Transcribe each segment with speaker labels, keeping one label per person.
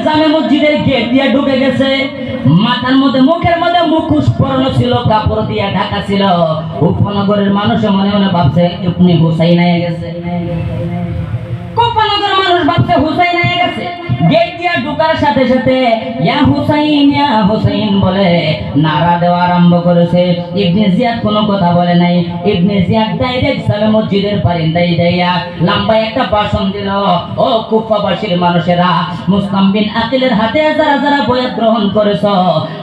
Speaker 1: জামে মসজিদের গেট দিয়ে ঢুকে গেছে। মাথার মধ্যে মুখের মধ্যে মুখোশ পরানো ছিল, কাপড় দিয়ে ঢাকা ছিল। উপনগরের মানুষ মনে মনে ভাবছে ইবনে হুসাইন হয়ে গেছে। উপনগরের মানুষ ভাবছে হুসাইন হয়ে গেছে। গেট দিয়ে ঢোকার সাথে সাথে ইয়া হুসাইন বলে নারা দেওয়া আরম্ভ করেছে। ইবনে জিয়াদ কোনো কথা বলে নাই। ইবনে জিয়াদ ডাইরেক্ট জামে মসজিদের বারান্দায় দাঁড়িয়ে লম্বা একটা ভাষণ দিল। ও কুফাবাসীর মানুষেরা, মুসলিম বিন আকিলের হাতে যারা যারা বয়াত গ্রহণ করেছো,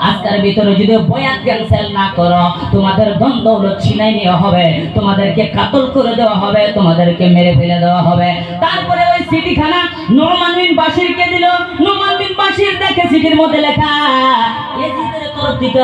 Speaker 1: আজকের ভিতরে যদি বয়াত ক্যান্সেল না করো, তোমাদের ধন দৌলত ছিনাই নেওয়া হবে, তোমাদেরকে কাতল করে দেওয়া হবে, তোমাদেরকে মেরে ফেলে দেওয়া হবে। তারপরে ওই চিঠিখানা নোমান বিন বাশিরকে দিল। নোমান বিন বাশির দেখে চিঠির মধ্যে লেখা, ইয়াজিদের তরফ থেকে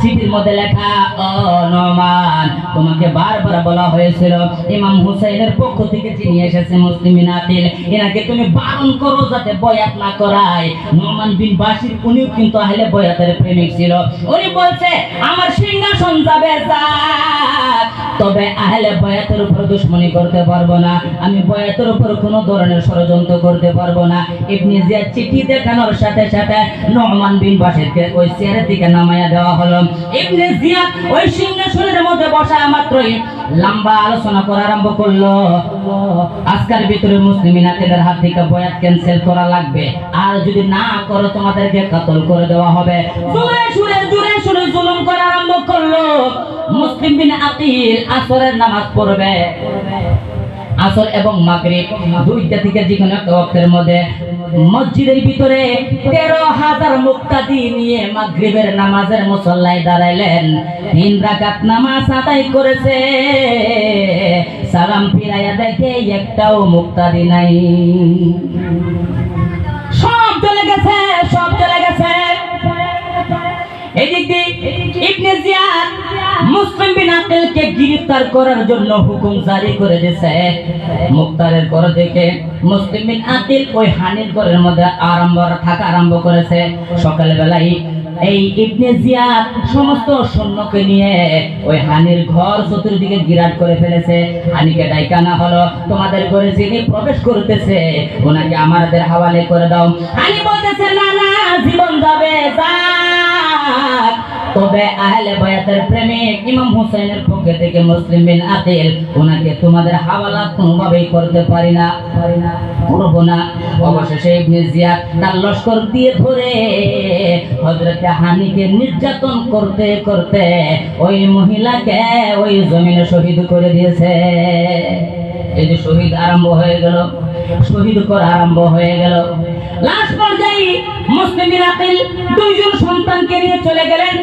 Speaker 1: চিঠির মধ্যে লেখা, ও নোমান, তোমাকে বারবার বলা হয়েছিল ইমাম হুসাইনের পক্ষ থেকে যিনি এসেছে মুসলিম বিন আকিল, এনাকে তুমি বারণ করো যাতে বয়াত না করায়। নোমান বিন বাশির উনিও কিন্তু আহলে বয়াতের প্রেমিক ছিল। উনি বলছে আমার সিংহাসন যাবে যাক, তবে আহলে বয়াতের উপর দুশমনি করতে পারবো না, আমি বয়াতের উপর কোনো ধরনের ষড়যন্ত্র করতে পারবো না। ইবনে জিয়াদ চিঠি দেখানোর সাথে সাথে নোমান বিন বাশিরকে ওই চেয়ারের দিকে নামায়া দেওয়া হলো। ইবনে জিয়াদ ওই সিংহাসনের মধ্যে বসা মাত্রই লম্বা আলোচনা করা আরম্ভ করলো। আজকের ভিতরে মুসলিমিন আকিলের হাত থেকে বয়াত ক্যান্সেল করা লাগবে, আর যদি না করো তোমাদেরকে কাতল করে দেওয়া হবে। জোরে সুরে জুলুম করা আরম্ভ করলো। মুসলিম বিন আকিল আসরের নামাজ পড়বে, আসর এবং মাগরিব দুইটা থেকে যে কোনো একটা ওয়াক্তের মধ্যে মসজিদের ভিতরে 13,000 মুক্তাদি নিয়ে মাগরিবের নামাজের মুসল্লায় দাঁড়াইলেন। 3 রাকাত নামাজ আদায় করেছে। সালাম ফিরাইয়া দেখে একটাও মুক্তাদি নাই। সব চলে গেছে। এদিক দিয়ে ইবনে জিয়াদ মুসলিম বিন আকিলকে গ্রেফতার করার জন্য হুকুম জারি করে দিয়েছে। মুক্তারের ঘর থেকে মুসলিম বিন আকিল ওই হানির ঘরের মধ্যে থাকা আরম্ভ করেছে। সকালবেলায় এই ইবনে জিয়াদ সমস্ত সৈন্যকে নিয়ে ওই হানির ঘর চতুর্দিকে ঘিরাট করে ফেলেছে। হানিকে ডাইকানা হলো, তোমাদের ঘরে যিনি প্রবেশ করতেছে ওনাকে আমাদের হাওয়ালে করে দাও। হানি বলতেছে না না, জীবন যাবে যাক, তবে আহলে বায়াতের প্রেমিক ইমাম হুসাইনের পক্ষ থেকে মুসলিম বিন আকিল ওনাকে তোমাদের হাওয়ালা কোনোভাবেই করতে পারি না, করব না। অবশেষে ইবনে জিয়াদ তার লস্কর দিয়ে ধরে হযরত হানিকে নির্যাতন করতে করতে ওই মহিলাকে ওই জমিনে শহীদ করে দিয়েছে। এই যে শহীদ আরম্ভ হয়ে গেল, শহীদ করা আরম্ভ হয়ে গেল। লাস্ট পর্যায়ে মুসলিম বিন আকিল 2 জন সন্তানকে নিয়ে চলে গেলেন।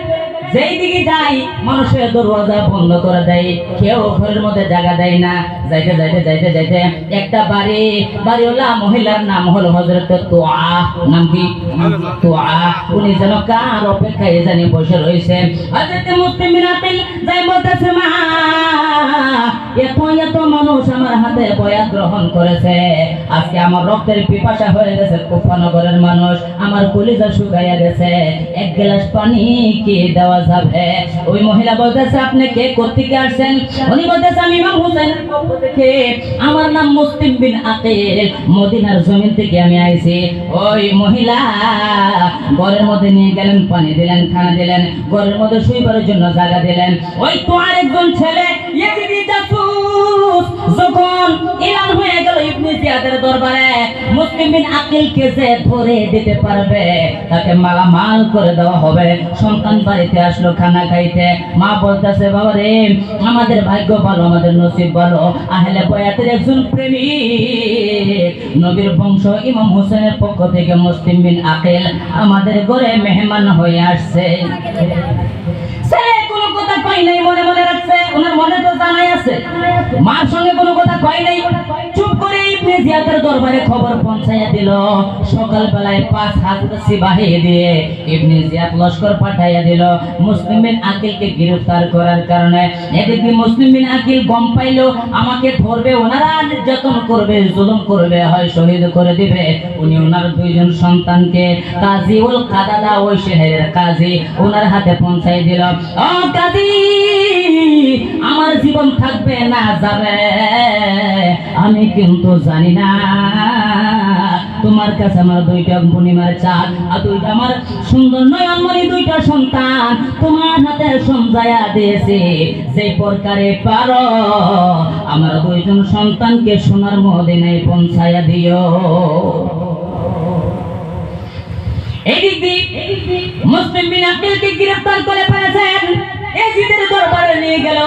Speaker 1: যেই দিকে যাই মানুষের দরওয়াজা বন্ধ করে দেয়, কেউ ঘরের মধ্যে জায়গা দেয় না। যাইতে একটা বাড়িওয়ালা মহিলার নাম হলো হযরত তুআ। নাম কি? তুআ। উনি যেন কার অপেক্ষায় জানি বসে রয়েছেন। হযরত মুসলিম বিন আকিল যাই বলতেছে, মা, এত মানুষ আমার হাতে বয়াত গ্রহণ করেছে, আজকে আমার রক্তের পিপাসা হয়ে গেছে। কুফানগরের মানুষ, আমার কলিজা শুকাইয়া গেছে, এক গ্লাস পানি কি দেওয়া যাবে? ওই মহিলা বলতেছে, আপনি কে, কোত্থেকে আসছেন? উনি বলতেছে, আমি ইমাম হুসাইনের পক্ষ থেকে, আমার নাম মুসলিম বিন আকিল, মদিনার জমিন থেকে আমি আইছি। ওই মহিলা ঘরের মধ্যে নিয়ে গেলেন, পানি দিলেন, খানা দিলেন, ঘরের মধ্যে শুইবার জন্য জায়গা দিলেন। ওই তো আরেকজন ছেলে ইয়াজিদি জাসুস যখন এলান হয়ে গেল ইবনে জিয়াদের দরবারে, মুসলিম বিন আকিলকে যে ধরে দিতে পারবে তাকে মালামাল করে দেওয়া হবে। সন্তান বাড়িতে আসলো খানা খাইতে, মা বলতেছে, বাবা রে, আমাদের ভাগ্য ভালো, আমাদের নসিব ভালো, আহলে বয়াতের একজন প্রেমিক নবীর বংশ ইমাম হোসেনের পক্ষ থেকে মুসলিম বিন আকিল আমাদের ঘরে মেহমান হয়ে আসছে। ছেলে কোনো কথা কই নাই, মনে মনে রাখছে, ওনার মনে তো জানাই আছে, মার সঙ্গে কোনো কথা কই নাই। চুপ করে ইবনে জিয়াদের দরবারে খবর পৌঁছাইয়া দিল। সকালবেলায় 5,000 সিপাহী দিয়ে ইবনে জিয়াদ লস্কর পাঠাইয়া দিল মুসলিম বিন আকিলকে গ্রেফতার করার কারণে। এদিকে মুসলিম বিন আকিল গম পাইল আমাকে ধরবে, ওনারা নির্যাতন করবে, জুলুম করবে, হয় শহীদ করে দিবে। উনি ওনার 2 জন সন্তানকে কাজীউল কাদাদা, ওই শহরের কাজী, ওনার হাতে পৌঁছাই দিল। ও কাজী, আমার জীবন থাকবে না যাবে আমি কিন্তু জানি না, তোমার কাছে আমার দুইটা পূর্ণিমার চাঁদ আর দুইটা আমার সুন্দর নয়নমণি দুইটা সন্তান তোমার হাতে সমঝায়া দিয়েছে, সেই প্রকারে পারো আমার দুইজন সন্তানকে সোনার মদিনায় পৌঁছায়া দিও। এদিক দিয়ে মুসলিম বিন আকিলকে গ্রেফতার করে ফেলেছেন, এজিদের দরবারে নিয়ে গেল।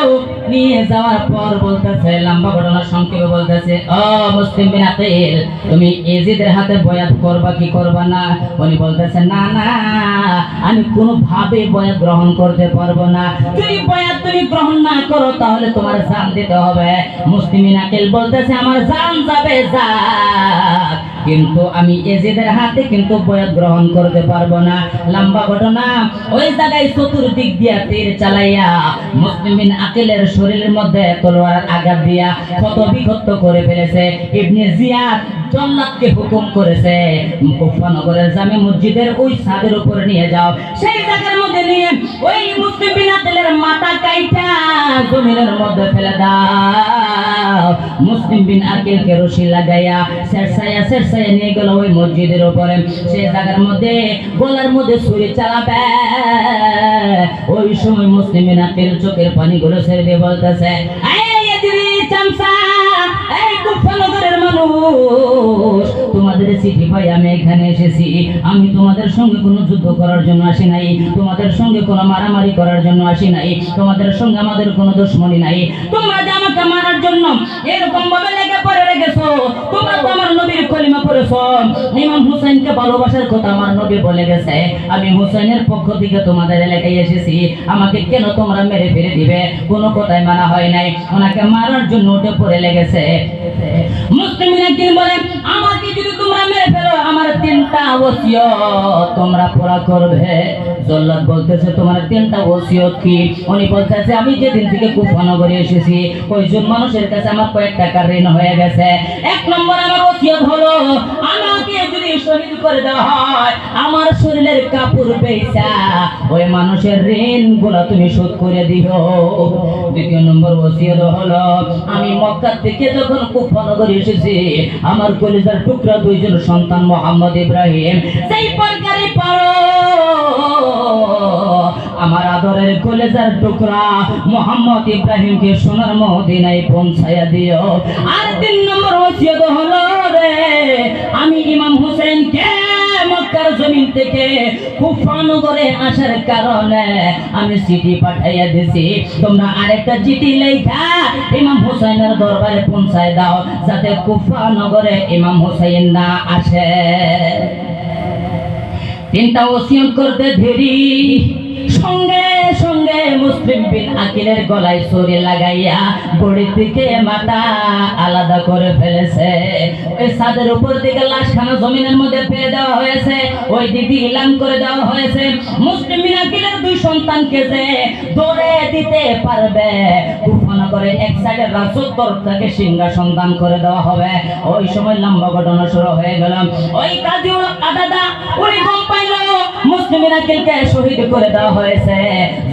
Speaker 1: নিয়ে যাওয়ার পর বলতেছে, লম্বা ঘটনা সংক্ষেপে বলতেছে, ও মুসলিম বিন আকিল, তুমি এজিদের হাতে বয়াত করবা কি করবা না? উনি বলতেছে, না না, আমি কোনো ভাবে বয়াত গ্রহণ করতে পারবো না। যদি বয়াত তুমি গ্রহণ না করো তাহলে তোমার জান দিতে হবে। মুসলিম বিন আকিল বলতেছে, আমার জান যাবে যাক, কিন্তু আমি এজিদের হাতে কিন্তু বয়াত গ্রহণ করতে পারবো না। লম্বা ঘটনা, ওই জায়গায় চতুর্দিক দিয়া তীর চালাইয়া মুসলিম বিন আকিলের শরীরের মধ্যে তলোয়ার আঘাত দিয়া ক্ষত বিক্ষত করে ফেলেছে। ইবনে জিয়াদ জল্লাদকে হুকুম করেছে, কুফা নগরের জামে মসজিদের ওই ছাদের উপরে নিয়ে যাও। সেই জায়গার মধ্যে নিয়ে ওই মুসলিম বিন আকিলের মাথা কাইটা জমিনের মধ্যে ফেলে দাও। মুসলিম বিন আকিলকে রশি লাগাইয়া শেরসায়া নিয়ে গেল ওই মসজিদের উপরে। সেই জায়গার মধ্যে গলার মধ্যে ছুরি চালাবে। ওই সময় মুসলিম বিন আকিল চোখের পানিগুলো ছেড়ে দিয়ে বলতেছে, এই এজিদ চামচা, এই কুফা নগরের মানুষ, তোমাদের চিঠি পাই আমি এখানে এসেছি। আমি তোমাদের সঙ্গে কোনো যুদ্ধ করার জন্য আসি নাই, তোমাদের সঙ্গে কোনো মারামারি করার জন্য আসি নাই, তোমাদের সঙ্গে আমাদের কোনো দুশমনি নাই। তোমরা যে আমাকে মারার জন্য এরকম ভাবে লেগে পড়ে রেখেছো, তোমরা তো আমার নবীর কলিমা পড়েছো, ইমাম হুসাইনকে ভালোবাসার কথা আমার নবী বলে গেছে। আমি হুসাইনের পক্ষ থেকে তোমাদের এলাকায় এসেছি, আমাকে কেন তোমরা মেরে ফেলে দিবে? কোনো কথাই মানা হয় নাই, ওনাকে মারার জন্য উঠে পড়ে লেগেছে। মুসলিম বিন বলে, আমাকে যদি তোমরা মেরে ফেলো আমার তিনটা ওসিয়ত তোমরা পুরা করবে। জল্লাদ বলতেছে, তোমার তিনটা ওসিয়ত কি? উনি বলতেছে, আমি যেদিন থেকে কুফা নগরে এসেছি কয়েকজন মানুষের কাছে আমার কয়েক টাকার ঋণ হয়ে গেছে। এক নম্বর আমার ওসিয়ত হলো, আমাকে যদি শহীদ করে দেওয়া হয় আমার শরীরের কাপড় বেচা ওই মানুষের ঋণ গুলা তুমি শোধ করে দিও। দ্বিতীয় নম্বর ওসিয়ত হলো, আমি মক্কা থেকে যখন কুফা নগরে এসেছি আমার কলিজার টুকরা দুইজন সন্তান মোহাম্মদ ইব্রাহিম, সেই প্রকারে পারো আমার আদরের কলিজার টুকরা মোহাম্মদ ইব্রাহিমকে সোনার মদিনায় পৌঁছায়া দিও। আর তিন নম্বর ওসিয়ত হলো, রে আমি ইমাম হুসাইনকে মক্কার জমিন থেকে কুফা নগরে আসার কারণে আমি চিঠি পাঠাইয়া দিছি, তোমরা আরেকটা চিঠি লেখা ইমাম হুসাইনের দরবারে পৌঁছায় দাও, যাতে কুফা নগরে ইমাম হুসাইন না আসে। তিনটা ওসিয়ত করতে দেরি, সঙ্গে সঙ্গে মুসলিম বিন আকিলের গলায় ছুরি লাগাইয়া বড়ি থেকে মাথা আলাদা করে ফেলেছে। ওই ছাদের উপর থেকে লাশখানা জমিনের মধ্যে ফেলে দেওয়া হয়েছে, ওই দিদি ইলাম করে দেওয়া হয়েছে মুসলিম বিন আকিলের দুই সন্তানকে যে ধরে দিতে পারবে কুফা নগরে এক সাইডে রাজত্বটাকে সিংহাসন দান করে দেওয়া হবে। ওই সময় লম্বা ঘটনা শুরু হয়ে গেল। ওই কাজীউল আদাদা উনি গম পাইল মুসলিম বিন আকিলকে শহীদ করে দেওয়া হয়েছে।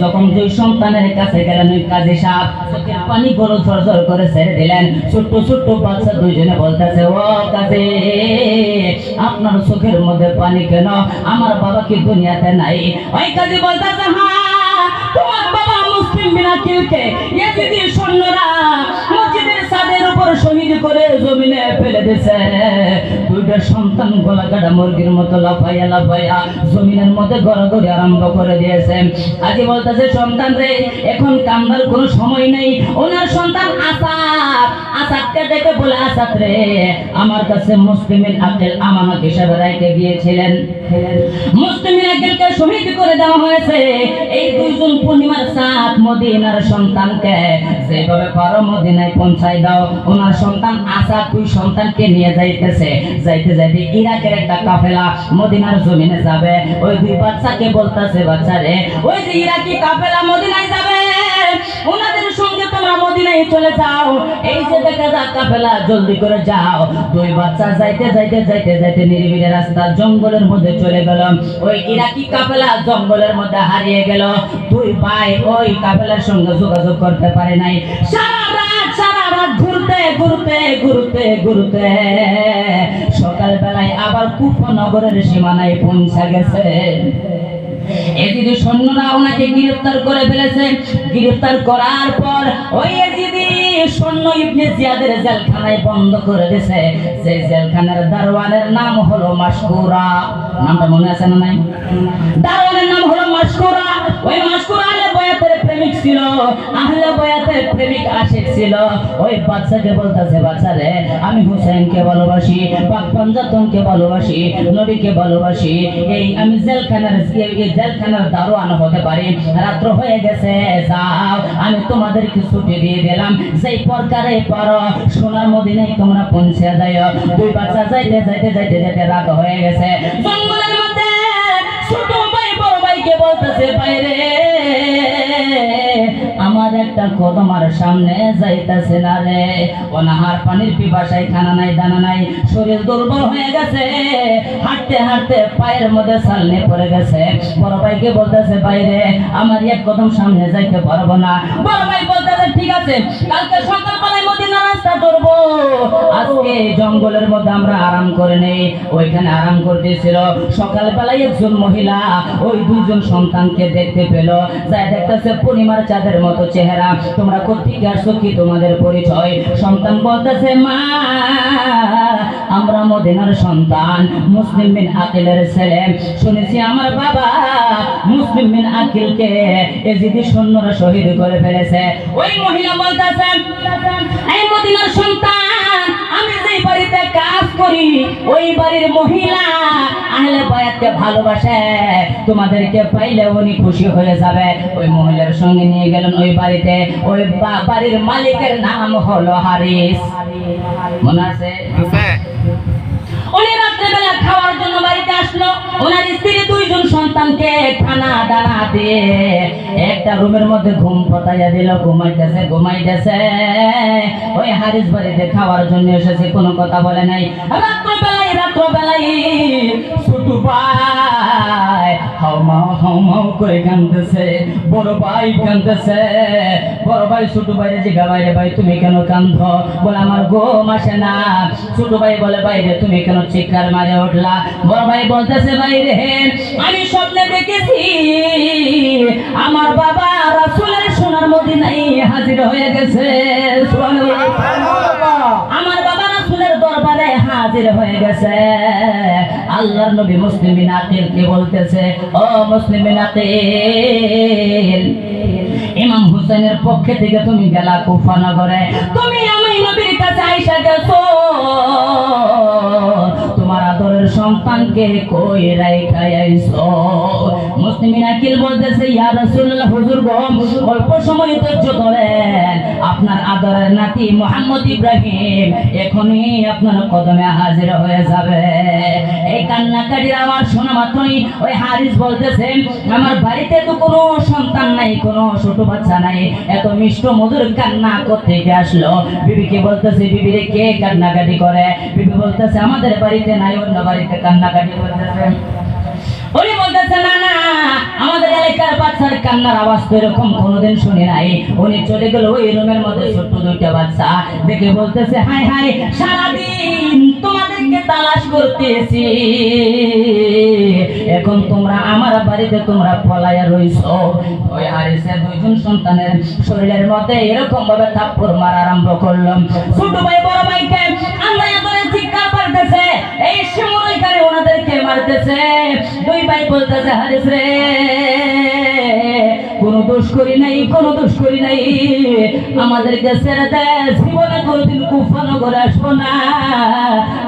Speaker 1: যখন দুই সন্তানের কাছে গেলেন ওই কাজী সাহেব চোখের পানি গরু ঝরঝর করে ছেড়ে দিলেন। ছোট্ট ছোট্ট বাচ্চা দুইজনে বলতেছে, ও কাজী, আপনার চোখের মধ্যে পানি কেন? আমার বাবা কি দুনিয়াতে নাই? ওই কাজী বলতেছে, হ্যাঁ, তোমার বাবা মুসলিম বিন আকিলকে ইয়েজিদি সৈন্যরা মসজিদের ছাদের উপর শহীদ করে জমিনে ফেলে দিয়েছে। দুইটা সন্তান গলা কাটা মুরগির মতো লাফাইয়া লাফাইয়া জমিনের মধ্যে গড়াগড়ি আরম্ভ করে দিয়েছে। আজি বলতেছে, সন্তান রে, এখন কান্দার কোনো সময় নেই। ওনার সন্তান আসাদকে ডেকে বলে, আসাদ রে, আমার কাছে মুসলিম বিন আকিল আমানত হিসাবে রাইতে গিয়েছিলেন, মুসলিম বিন আকিলকে শহীদ করে দেওয়া হয়েছে। এই দুইজন পূর্ণিমার চাঁদ মদিনার সন্তানকে যেভাবে পারো মদিনায় পৌঁছায় দাও। ওনার সন্তান আসাদ দুই সন্তানকে নিয়ে যাইতেছে, যাইতে যাইতে ইরাকের একটা কাফেলা মদিনার জমিনে যাবে। ওই দুই বাচ্চাকে বলতেছে, বাচ্চা রে, ওই যে ইরাকি কাফেলা মদিনায় যাবে, ওনাদের সঙ্গে তোমরা মদিনায় চলে যাও। এই যে দেখা যাক কাফেলা, জলদি করে যাও। দুই বাচ্চা যাইতে যাইতে যাইতে যাইতে নিরিবিলি রাস্তা জঙ্গলের মধ্যে চলে গেল। ওই ইরাকি কাফেলা জঙ্গলের মধ্যে হারিয়ে গেল। দুই ভাই ওই কাফেলার সঙ্গে যোগাযোগ করতে পারে নাই। সারা রাত ঘুরতে ঘুরতে ঘুরতে ঘুরতে সকালবেলায় আবার কুফা নগরের সীমানায় পৌঁছে গেছে। এজিদি সৈন্যরা ওনাকে গ্রেফতার করে ফেলেছে। গ্রেফতার করার পর ওই এজিদি সৈন্য ইবনে জিয়াদের জেলখানায় বন্ধ করে দিয়েছে। সেই জেলখানার দারওয়ানের নাম হলো মাশকুরা। নামটা মনে আছে না নাই? দারওয়ানের নাম হলো মাশকুরা। ওই মাশকুরা আহলে বয়াতের প্রেমিক ছিল, আহলে বয়াতের প্রেমিক আশিক ছিল। ওই বাচ্চাকে বলতেছে, বাচ্চা রে, আমি হুসাইনকে ভালোবাসি, পাক পঞ্জাতনকে ভালোবাসি, নবীকে ভালোবাসি। এই আমি জেলখানার দারোয়ান হতে পারি। রাত্র হয়ে গেছে, যাও, আমি তোমাদেরকে ছুটি দিয়ে দিলাম। যেই প্রকারে পারো সোনার মদিনায় তোমরা পৌঁছে যাও। দুই বাচ্চা যাইতে যাইতে যাইতে যাইতে রাত হয়ে গেছে। জঙ্গলের মধ্যে ছোট ভাই বড় ভাইকে বলতেছে, বাইরে আমার একটা কদম আর সামনে যাইতেছে না রে। অনাহার পানির পিপাসায়, খানা নাই দানা নাই, শরীর দুর্বল হয়ে গেছে। হাঁটতে হাঁটতে পায়ের মধ্যে ছালনি পড়ে গেছে। বড় ভাইকে বলতেছে, বাইরে আমার এক কদম সামনে যাইতে পারবো না। বড় ভাই বলতেছে, ঠিক আছে, কালকে সকালবেলায় মদিনা রাস্তা ধরবো, আজকে জঙ্গলের মধ্যে আমরা আরাম করে নেই। ওইখানে আরাম করতেছিল। সকালবেলায় একজন মহিলা ওই দুইজন সন্তানকে দেখতে পেল। যা দেখতেছে পূর্ণিমার চাঁদের মতো চেহারা। তোমরা কোত্থেকে আসছো, কি তোমাদের পরিচয়? সন্তান বলতেছে, মা আমরা মদিনার সন্তান, মুসলিম বিন আকিলের ছেলে। শুনেছি আমার বাবা মুসলিম বিন আকিলকে এজিদি সৈন্যরা শহীদ করে ফেলেছে। ওই মহিলা বলতেছে, এই মদিনার সন্তান, আমি যেই বাড়িতে কাজ করি ওই বাড়ির মহিলা আহলে বায়াতকে ভালোবাসে, তোমাদেরকে পাইলে উনি খুশি হয়ে যাবে। ওই মহিলার সঙ্গে নিয়ে গেলেন ওই বাড়িতে। ওই বাড়ির মালিকের নাম হলো হারিস। মনে আছে? উনি রাত্রেবেলা খাওয়ার জন্য বাড়িতে আসলো। ওনার স্ত্রী দুইজন সন্তানকে খানা দানা দিয়ে একটা রুমের মধ্যে ঘুম পাতাইয়া দিল। ঘুমাইতেছে। ওই হারিস বাড়িতে খাওয়ার জন্য এসেছে, কোনো কথা বলে নাই। রাত্রবেলায় ছোট ভাই হাউমাউ করে কাঁদতেছে। বড় ভাই কাঁদতেছে। বড় ভাই ছোট ভাই জিজ্ঞা, বাইরে ভাই তুমি কেন কাঁদছ? বলে আমার ঘুম আসে না। ছোট ভাই বলে, বাইরে তুমি কেন চিৎকার মারে উঠলা? বড় ভাই বলতেছে, বাইরে আমি স্বপ্নে দেখেছি আমার বাবা রাসূলের সোনার মদিনায় হাজির হয়ে গেছে। আমার বাবা রাসূলের দরবারে হাজির হয়ে গেছে। আল্লাহর নবী মুসলিম বিন আকিলকে বলতেছে, ও মুসলিম বিন আকিল, ইমাম হুসাইনের পক্ষে থেকে তুমি গেলা কুফা নগরে, তুমি আমি নবীর কাছে আইসা গেছো, তোমার আদরের সন্তানকে কই রাইখা আইছো? মুসলিম বিন আকিল বলতেছে, ইয়া রাসূলুল্লাহ, হুজুর গো, অল্প সময় ধৈর্য ধরেন, আপনার আদরের নাতি মুহাম্মদ ইব্রাহিম এখনই আপনার কদমে হাজির হয়ে যাবে। এই কান্নাকাটির আওয়াজ শোনা মাত্রই ওই হারিস বলতেছে, আমার বাড়িতে তো কোনো সন্তান নাই, কোনো ছোট বাচ্চা নাই, এত মিষ্ট মধুর কান্না কোত্থেকে আসলো? বিবিকে বলতেছে, বিবি রে কে কান্নাকাটি করে? বিবি বলতেছে, আমাদের বাড়িতে নাই, অন্য বাড়িতে কান্নাকাটি করতেছে। উনি বলতেছে, না না, আমাদের এলাকার বাচ্চার কান্নার আওয়াজ তো এরকম কোনোদিন শুনি নাই। উনি চলে গেল ওই রুমের মধ্যে, ছোট্ট দুইটা বাচ্চা দেখে বলতেছে, হাই হাই, সারাদিন তোমাদেরকে তালাশ করতেছি, এখন তোমরা আমার বাড়িতে তোমরা পলাইয়া রইছো। ওই হারিসের দুইজন সন্তানের শরীরের মধ্যে এরকম ভাবে থাপ্পড় মারা আরম্ভ করলাম। ছোট ভাই বড় ভাইকে আল্লাহ করে চিৎকার করতেছে, এই সময় এখানে ওনাদেরকে মারতেছে। দুই ভাই বলতেছে, হারিস রে, কোনো দোষ করি নাই, কোনো দোষ করি নাই, আমাদেরকে ছেড়ে দে, জীবনে কোনোদিন কুফা নগরে আসবো না,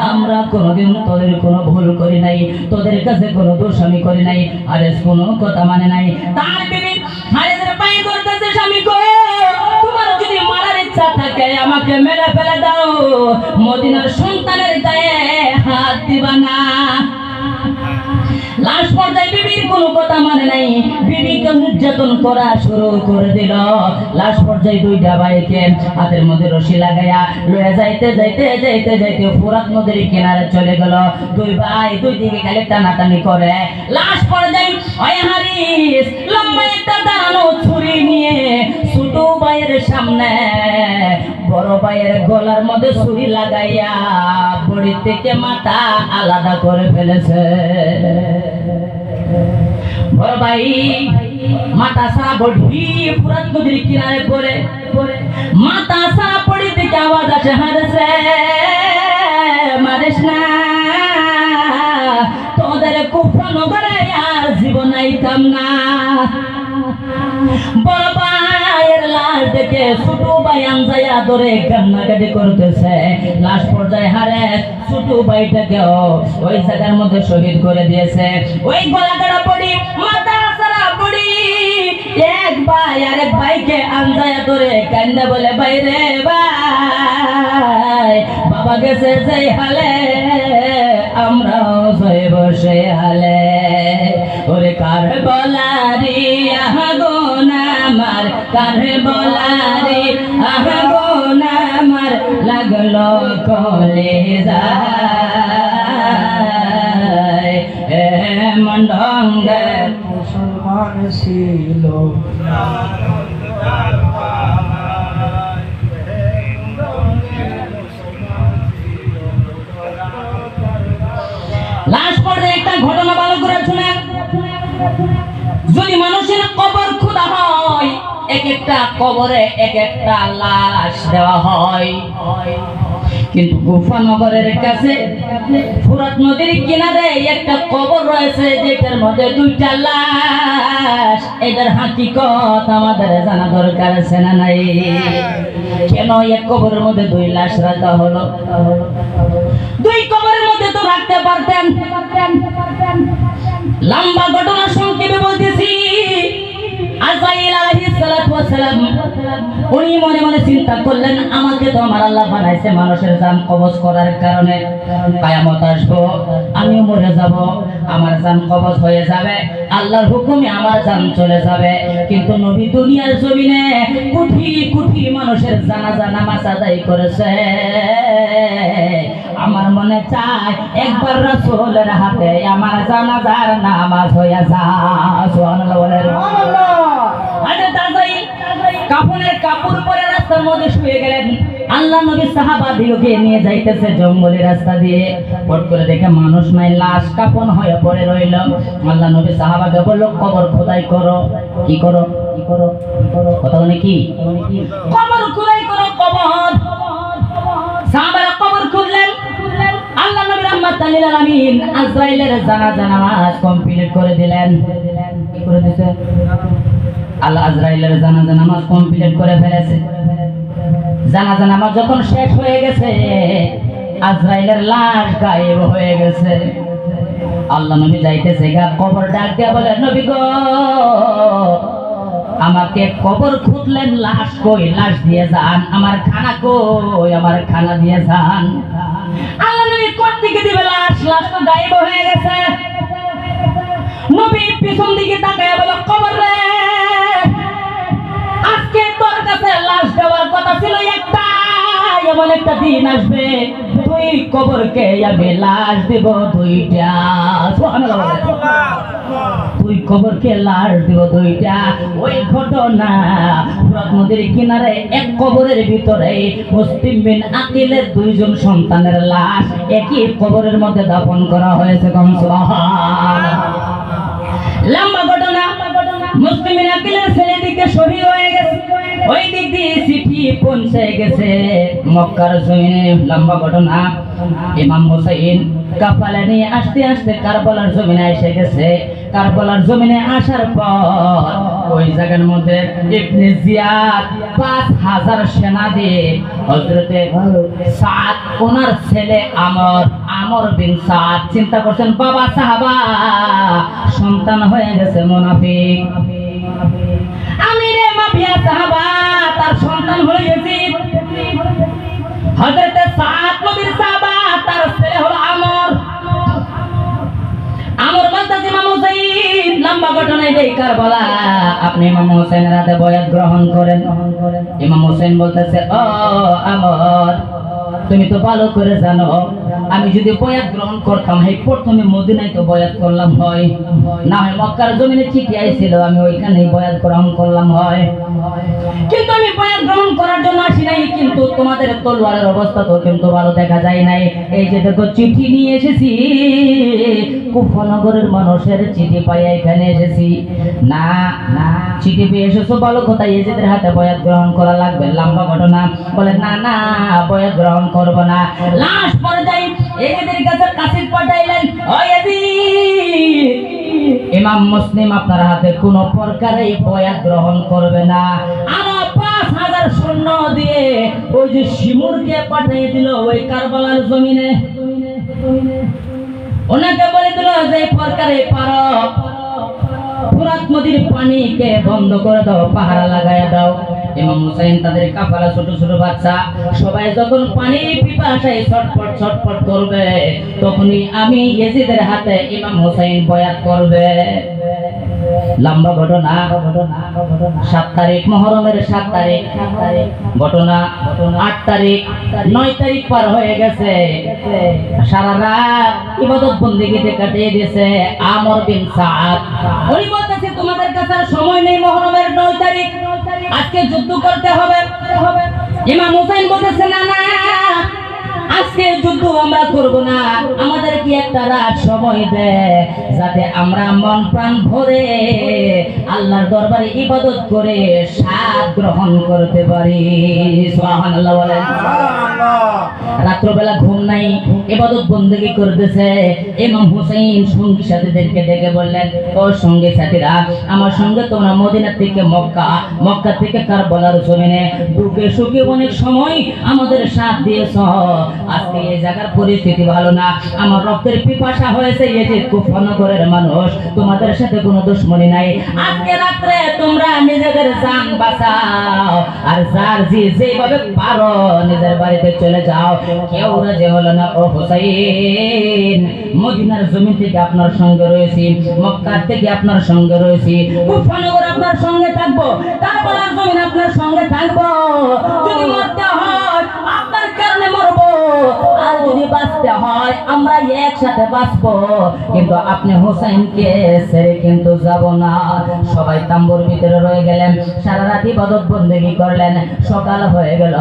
Speaker 1: আমরা কোনোদিন তোদের কোনো ভুল করি নাই, তোদের কাছে কোনো দোষ আমি করি নাই। হারিস কোনো কথা মানে নাই। তার বিবি হারিসের পায়ে ধরতেছে, স্বামী গো, তোমার যদি মারার ইচ্ছা থাকে আমাকে মেরে ফেলে দাও, মদিনার সন্তানের গায়ে হাত দিবা না। লাশ পর্যায়ে বিবির কোনো কথা মানে নাই, বিবিকে নির্যাতন করা শুরু করে দিল। লাশ পর্যায়ে দুইটা ভাইকে হাতের মধ্যে রশি লাগাইয়া লয়ে যাইতে যাইতে যাইতে যাইতে ফোরাত নদীর কিনারে চলে গেল। দুই ভাই দুই দিকে খালি টানাটানি করে। লাশ পর্যায়ে ওই হারিস লম্বা একটা দাঁড়ানো ছুরি নিয়ে ছোট ভাইয়ের সামনে বড় ভাইয়ের গলার মধ্যে ছুরি লাগাইয়া বড়ি থেকে মাথা আলাদা করে ফেলেছে। বড় ভাই মাথা সারা বড়ি ফুরাত নদীর কিনারে পড়ে মাথা সারা বড়ি থেকে আওয়াজ আসে, হারছে মারিস না, তোদের কুফা নগরে আর জীবন আইতাম না। বড় ভাইয়ের লাশ দেখে ছোট ভাই আনজাইয়া ধরে কান্নাকাটি করতেছে। লাশ পর্যায়ে হারে ছোট ভাইটাকেও ওই জায়গার মধ্যে শহীদ করে দিয়েছে। ওই গলাকাটা পড়ি মাথা সারা পড়ি এক ভাই আরেক ভাইকে আনজাইয়া ধরে কান্দা বলে, ভাই রে ভাই, বাবা গেছে যে হালে আমরাও সইব সে হালে। ওরে কার বলারি আগুন আমার, কার বলারি আগুন আমার লাগলো কলেজায়। এমন ঢঙ্গে মুসলমান ছিল লাশ পড়ে একটা ঘটনা ভালো করে শুনেন। যদি মানুষের কবর খোদা হয়, এক একটা কবরে এক একটা লাশ দেওয়া হয়, কিন্তু গুফানগরের কাছে ফুরাত নদীর কিনারে একটা কবর রয়েছে যেটার মধ্যে দুইটা লাশ। এটার হাকিকত আমাদের জানা দরকার আছে না নাই? কেন এক কবরের মধ্যে দুই লাশ রাখা হলো? দুই কবরের মধ্যে তো রাখতে পারতেন। লম্বা ঘটনা সংক্ষেপে বলতেছি। আজরাইল আলাইহিস সালাতু ওয়াস সালাম উনি মনে মনে চিন্তা করলেন, আমাকে তো আমার আল্লাহ বানাইছে মানুষের জান কবজ করার কারণে। কিয়ামত আসবো, আমিও মরে যাব, আমার জান কবজ হয়ে যাবে, আল্লাহর হুকুমে আমার জান চলে যাবে। কিন্তু নবী দুনিয়ার জমিনে কোটি কোটি মানুষের জানাজা নামাজ আদায় করেছে। আমার মনে চায় একবার রাসূলের হাতে আমার জানাজার নামাজ হয়ে যায়। সুবহানাল্লাহ বলেন। কাফনের কাপড় পরে রাস্তার মধ্যে শুয়ে গেলেন। আল্লাহ নবী সাহাবাদিগকে নিয়ে যাইতেছে জঙ্গলের রাস্তা দিয়ে। পট করে দেখে মানুষ নাই, লাশ কাফন হয়ে পড়ে রইল। আল্লাহ নবী সাহাবাকে বলল, কবর খোদাই করো। কি করো? কি করো? কথা বলে কি? কবর খোদাই করো, কবর। সাহাবারা কবর খুঁজলেন। আল্লাহ নবী রাহমাতাল লিল আলামিন আজরাইলের জানাজা নামাজ কমপ্লিট করে দিলেন। কি করে দিয়েছে? আল্লাহ আজরাইলের জানাজা নামাজ কমপ্লিট করে ফেলেছে। জানাজা নামাজ যখন শেষ হয়ে গেছে, আজরাইলের লাশ গায়েব হয়ে গেছে। আল্লাহ নবী যাইতেছে গা, কবর ডাক দিয়া বলে, নবী গো, আমাকে কবর খুঁজলেন, লাশ কই? লাশ দিয়ে যান। আমার খানা কই? আমার খানা দিয়ে যান। আল্লাহ নবী কোথা থেকে দিবে লাশ? লাশ তো গায়েব হয়ে গেছে। নবী পিছন দিকে তাকায় বলে, কবর রে, আজকে তোর কাছে লাশ দেওয়ার কথা ছিল একটা, এমন একটা দিন আসবে তুই কবরকে আমি লাশ দেব দুইটা। সুবহানাল্লাহ। তুই কবরকে লাশ দেব দুইটা। ওই ঘটনা ফুরাত নদীর কিনারে এক কবরের ভিতরে মুসলিম বিন আকিলের দুইজন সন্তানের লাশ একই কবরের মধ্যে দাফন করা হয়েছে। সুবহানাল্লাহ। লম্বা ঘটনা। মুসলিম বিন আকিলের ছেলেদিকে শহীদ হয়ে গেছে, ওই দিক দিয়ে চিঠি পৌঁছে গেছে মক্কার জমিনে। লম্বা ঘটনা। ইমাম হুসাইন কাফালা নিয়ে আস্তে আস্তে কারবালার জমিনে এসে গেছে। কারবালার জমিনে আসার পর ওই জায়গার মধ্যে ইবনে জিয়াদ 5000 সেনা দিয়ে হযরতে সাদ ওনার ছেলে আমর বিন সাদ, চিন্তা করছেন বাবা সাহাবা, সন্তান হয়ে গেছে মুনাফিক। আমিরে মাফিয়া সাহাবা, তার সন্তান হয়ে গেছে হযরতে সাদ নবীর সাহাবা, তার ছেলে হলো আমর বলতেছে ইমাম হুসাইন। লম্বা ঘটনা এই কারবালা। আপনি ইমাম হুসাইনের হাতে বয়াত গ্রহণ করেন। ইমাম হুসাইন বলতেছে, ও আমর, তুমি তো ভালো করে জানো আমি যদি বয়াত গ্রহণ করতাম, এই প্রথমে মদিনায় তো বয়াত করলাম হয়, না হয় মক্কার জমিনে চিঠি আইছিল, আমি ওইখানেই বয়াত গ্রহণ করলাম হয়। কিন্তু আমি বয়াত গ্রহণ করার জন্য আসি নাই, কিন্তু তোমাদের তলোয়ারের অবস্থা তো কিন্তু ভালো দেখা যায় নাই। এই যে দেখো চিঠি নিয়ে এসেছি, কুফনগরের মানুষের চিঠি পাই এখানে এসেছি। না না, চিঠি পেয়ে এসেছো ভালো কথা, এজেদের হাতে বয়াত গ্রহণ করা লাগবে, লম্বা ঘটনা। বলে না না, বয়াত গ্রহণ করব না। লাস্ট পর্যায়ে এজেদের কাছে কাসিদ পাঠাইলেন, ও ইয়াজিদ, ইমাম মুসলিম আপনার হাতে কোনো প্রকারে বয়াত গ্রহণ করবে না। আমার 5000 সৈন্য দিয়ে ওই যে শিমুরকে পাঠিয়ে দিল ওই কারবালার জমিনে, ওনাকে বলে দিল যে প্রকারে পারো ফুরাত নদীর পানিকে বন্ধ করে দাও, পাহারা লাগায় দাও। ইমাম হুসাইন তাদের কাফেলা, ছোট ছোট বাচ্চা সবাই যখন পানির পিপাসায় ছটফট ছটফট করবে, তখনই আমি ইয়াজিদের হাতে ইমাম হুসাইন বয়াত করবে। লম্বা ঘটনা। 7 তারিখ মুহররমের 7 তারিখ ঘটনা, 8 তারিখ 9 তারিখ পার হয়ে গেছে, সারা রাত ইবাদত বন্দেগীতে কাটিয়ে দিয়েছে আমর বিন সাদ। উনি বলতেছে তোমাদের কাছে আর সময় নেই, মুহররমের 9 তারিখ আজকে যুদ্ধ করতে হবে। ইমাম হুসাইন বলতেছে না না, আজকে যুদ্ধ আমরা করব না, আমাদের কি একটা রাত সময় দে, যাতে আমরা মন প্রাণ ভরে আল্লাহর দরবারে ইবাদত করে স্বাদ গ্রহণ করতে পারি। সুবহানাল্লাহ বলেন। রাত্রবেলা ঘুম নাই, ইবাদত বন্দেগী করতেছে। ইমাম হুসাইন সঙ্গী সাথীদেরকে ডেকে বললেন, ও সঙ্গী সাথীরা, আমার সঙ্গে তোমরা মদিনা থেকে মক্কা, মক্কা থেকে কারবালার জমিনে দুঃখে সুখে অনেক সময় আমাদের সাথ দিয়েছ। আজকে এই জায়গার পরিস্থিতি ভালো না, আমার রক্তের পিপাসা হয়েছে, এই যে কুফনগরের মানুষ, তোমাদের সাথে কোনো দুশমনি নাই। আজকে রাত্রে তোমরা নিজেদের জান বাঁচাও, আর যার যেভাবে পারো নিজের বাড়িতে চলে যাও। কেউ রাজি হলো না। ও হুসাইন, মদিনার জমি থেকে আপনার সঙ্গে রয়েছি, মক্কা থেকে আপনার সঙ্গে রয়েছি, কুফনগর আপনার সঙ্গে থাকবো, কারবালার জমিন আপনার সঙ্গে থাকবো। যদি মরতে হয় আপনার কারণে মরবো, আর যদি বাঁচতে হয় আমরা একসাথে বাঁচবো, কিন্তু আপনি হুসাইনকে ছেড়ে কিন্তু যাব না। সবাই তাম্বুর ভিতরে রয়ে গেলেন, সারা রাত ইবাদত বন্দেগী করলেন। সকাল হয়ে গেল,